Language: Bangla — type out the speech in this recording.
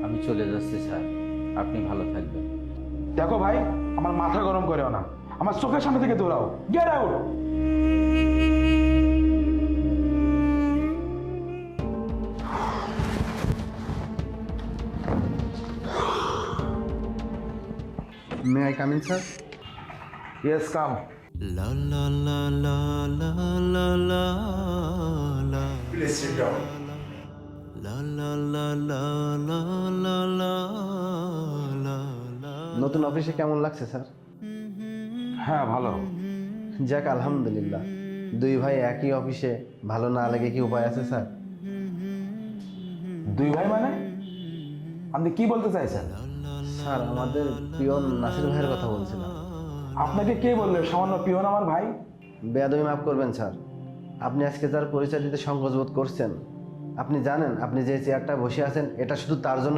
আমি চলে যাচ্ছি স্যার, আপনি ভালো থাকবেন। দেখো ভাই, আমার মাথা গরম করেও না, আমার চোখের সামনে থেকে দৌড়াও, get out. May I come in sir? Yes, come. La la la la la la la la please sit down. la la la la la la la la la নতুন অফিসে কেমন লাগছে স্যার? হ্যাঁ, ভালো। যাক আলহামদুলিল্লাহ। দুই ভাই একই অফিসে, ভালো না লাগে কি উপায় আছে স্যার? দুই ভাই মানে? আপনি কি বলতে চাইছেন? স্যার আমাদের পিয়ন নাসির ভাইয়ের কথা বলছিলাম। আপনাকে কে বললো সামান্য পিয়ন আমার ভাই? বেয়াদবি মাফ করবেন স্যার, আপনি আজকে তার পরিচয় দিতে সংকোচ বোধ করছেন। আপনি জানেন আপনি যে চেয়ারটা বসে আছেন এটা শুধু তার জন্য